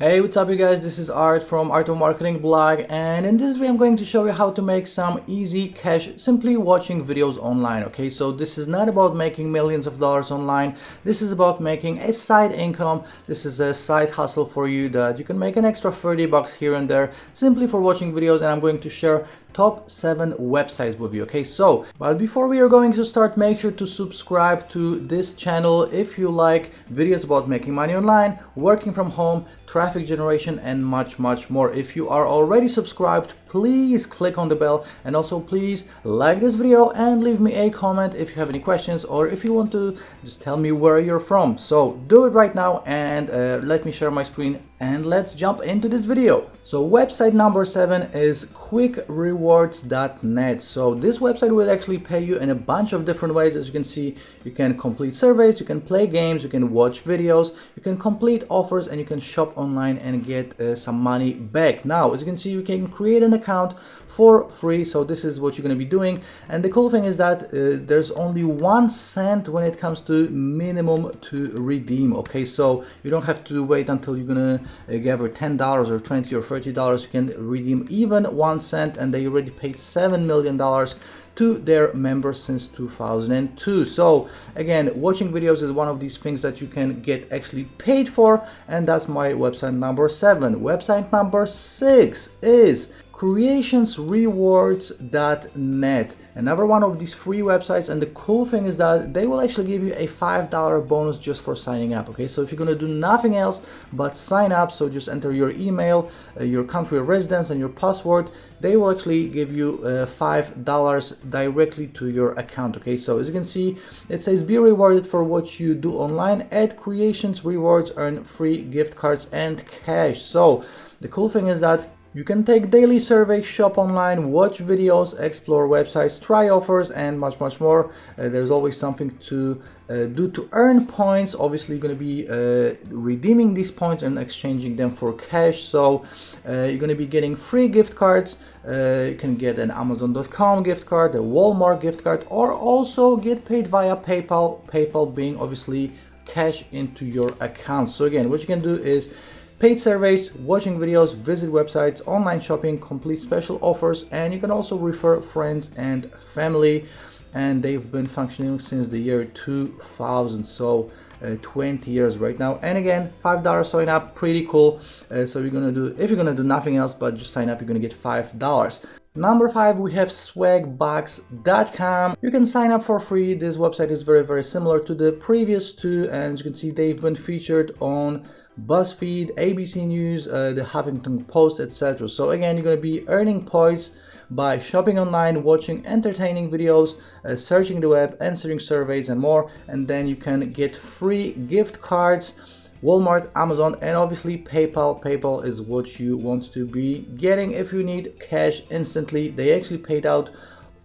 Hey, what's up you guys, this is Art from Art of Marketing blog, and in this video I'm going to show you how to make some easy cash simply watching videos online. Okay, so this is not about making millions of dollars online. This is about making a side income. This is a side hustle for you that you can make an extra 30 bucks here and there simply for watching videos, and I'm going to share top 7 websites with you. Okay, so but before we are going to start, make sure to subscribe to this channel if you like videos about making money online, working from home, traffic generation, and much more. If you are already subscribed, please click on the bell, and also please like this video and leave me a comment if you have any questions, or if you want to just tell me where you're from. So do it right now, and let me share my screen and let's jump into this video. So website number 7 is quickrewards.net. So this website will actually pay you in a bunch of different ways. As you can see, you can complete surveys, you can play games, you can watch videos, you can complete offers, and you can shop online and get some money back. Now, as you can see, you can create an account for free. So this is what you're going to be doing, and the cool thing is that there's only 1 cent when it comes to minimum to redeem. Okay, so you don't have to wait until you're gonna gather $10 or $20 or $30. You can redeem even 1 cent, and they already paid $7 million to their members since 2002. So again, watching videos is one of these things that you can get actually paid for, and that's my website number 7. Website number 6 is creationsrewards.net, another one of these free websites, and the cool thing is that they will actually give you a $5 bonus just for signing up. Okay, so if you're gonna do nothing else but sign up, so just enter your email, your country of residence, and your password, they will actually give you $5 directly to your account. Okay, so as you can see, it says be rewarded for what you do online at Creations Rewards, earn free gift cards and cash. So the cool thing is that you can take daily surveys, shop online, watch videos, explore websites, try offers, and much more. There's always something to do to earn points. Obviously, you're going to be redeeming these points and exchanging them for cash. So you're going to be getting free gift cards. You can get an Amazon.com gift card, a Walmart gift card, or also get paid via PayPal. PayPal being obviously cash into your account. So again, what you can do is paid surveys, watching videos, visit websites, online shopping, complete special offers, and you can also refer friends and family. And they've been functioning since the year 2000, so 20 years right now. And again, $5 sign up, pretty cool. So you're gonna do, if you're gonna do nothing else but just sign up, you're gonna get $5. Number 5, we have swagbucks.com. You can sign up for free. This website is very similar to the previous two, and as you can see, they've been featured on BuzzFeed, ABC News, the Huffington Post, etc. So again, you're going to be earning points by shopping online, watching entertaining videos, searching the web, answering surveys, and more. And then you can get free gift cards, Walmart, Amazon, and obviously PayPal. PayPal is what you want to be getting if you need cash instantly. They actually paid out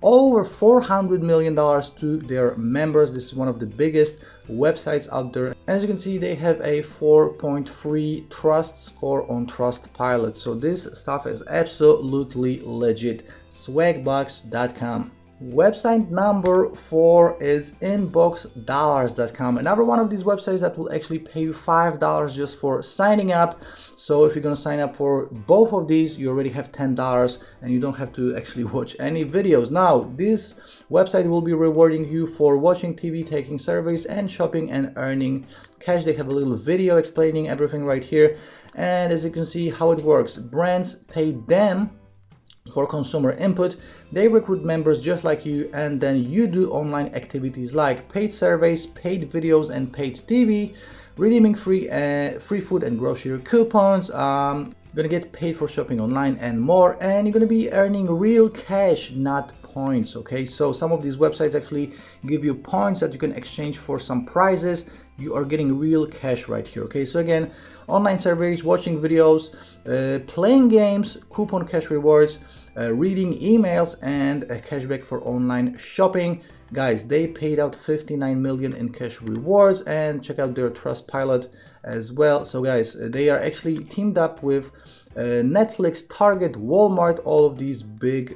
over $400 million to their members. This is one of the biggest websites out there. As you can see, they have a 4.3 trust score on Trustpilot. So this stuff is absolutely legit. Swagbucks.com. Website number 4 is inboxdollars.com. Another one of these websites that will actually pay you $5 just for signing up. So if you're going to sign up for both of these, you already have $10 and you don't have to actually watch any videos. Now, this website will be rewarding you for watching TV, taking surveys, and shopping and earning cash. They have a little video explaining everything right here. And as you can see how it works, brands pay them for consumer input. They recruit members just like you, and then you do online activities like paid surveys, paid videos, and paid TV, redeeming free food and grocery coupons. You're gonna get paid for shopping online and more, and you're gonna be earning real cash, not points. Okay, so some of these websites actually give you points that you can exchange for some prizes. You are getting real cash right here. Okay, so again, online surveys, watching videos, playing games, coupon cash rewards, reading emails, and a cashback for online shopping. Guys, they paid out $59 million in cash rewards, and check out their Trustpilot as well. So guys, they are actually teamed up with Netflix, Target, Walmart, all of these big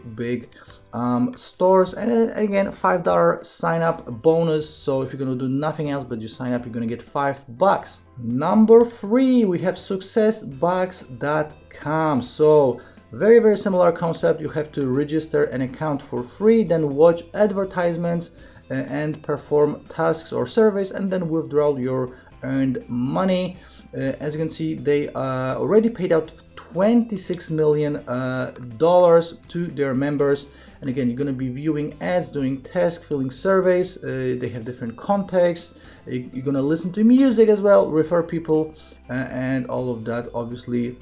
stores, and again $5 sign up bonus. So if you're gonna do nothing else but you sign up, you're gonna get $5. Number 3, we have successbox.com. So very similar concept. You have to register an account for free, then watch advertisements and perform tasks or surveys, and then withdraw your earned money. As you can see, they already paid out $26 million to their members. And again, you're going to be viewing ads, doing tasks, filling surveys. They have different contexts. You're going to listen to music as well, refer people, and all of that obviously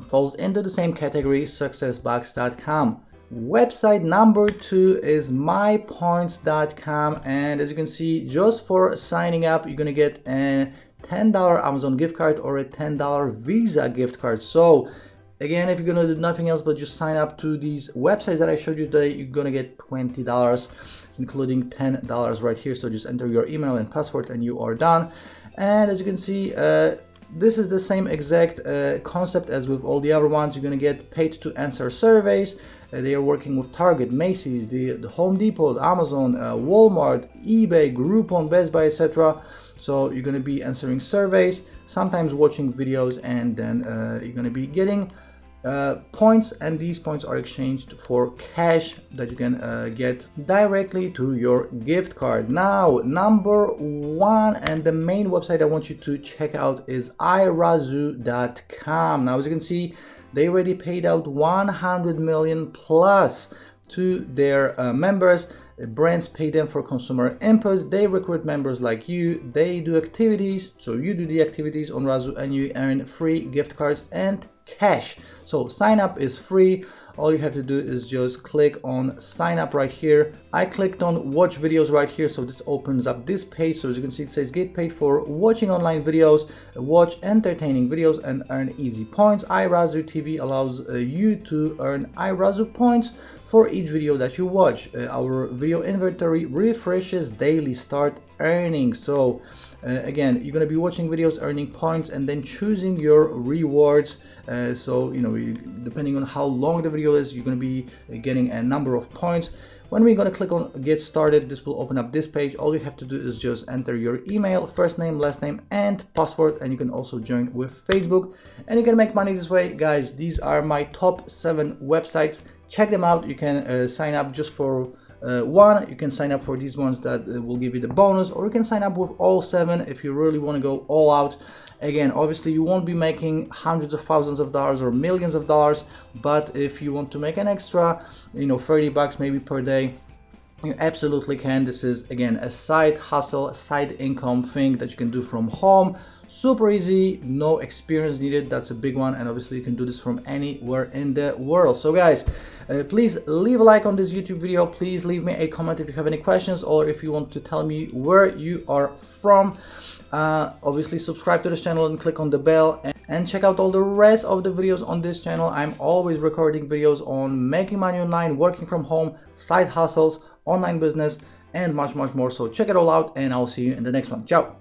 falls into the same category, successbox.com. Website number 2 is mypoints.com, and as you can see, just for signing up, you're gonna get a $10 Amazon gift card or a $10 Visa gift card. So again, if you're gonna do nothing else but just sign up to these websites that I showed you today, you're gonna get $20, including $10 right here. So just enter your email and password and you are done. And as you can see, this is the same exact concept as with all the other ones. You're gonna get paid to answer surveys. They are working with Target, Macy's, the Home Depot, Amazon, Walmart, eBay, Groupon, Best Buy, etc. So you're gonna be answering surveys, sometimes watching videos, and then you're gonna be getting points, and these points are exchanged for cash that you can get directly to your gift card. Now, number 1 and the main website I want you to check out is iRazoo.com. Now, as you can see, they already paid out 100 million plus to their members. Brands pay them for consumer input. They recruit members like you. They do activities, so you do the activities on Razoo and you earn free gift cards and cash. So sign up is free. All you have to do is just click on sign up right here. I clicked on watch videos right here, so this opens up this page. So as you can see, it says get paid for watching online videos, watch entertaining videos and earn easy points. iRazoo TV allows you to earn iRazoo points for each video that you watch. Our video inventory refreshes daily. Start earning. So again, you're going to be watching videos, earning points, and then choosing your rewards. So depending on how long the video is, you're going to be getting a number of points. When we're going to click on get started, this will open up this page. All you have to do is just enter your email, first name, last name, and password, and you can also join with Facebook, and you can make money this way. Guys, these are my top 7 websites. Check them out. You can sign up just for one. You can sign up for these ones that will give you the bonus, or you can sign up with all 7 if you really want to go all out. Again, obviously you won't be making hundreds of thousands of dollars or millions of dollars, but if you want to make an extra, $30 maybe per day, you absolutely can. This is again a side hustle, a side income thing that you can do from home. Super easy, no experience needed. That's a big one, and obviously you can do this from anywhere in the world. So guys, please leave a like on this YouTube video. Please leave me a comment if you have any questions, or if you want to tell me where you are from. Obviously subscribe to this channel and click on the bell, and check out all the rest of the videos on this channel. I'm always recording videos on making money online, working from home, side hustles, online business, and much more. So check it all out, and I'll see you in the next one. Ciao.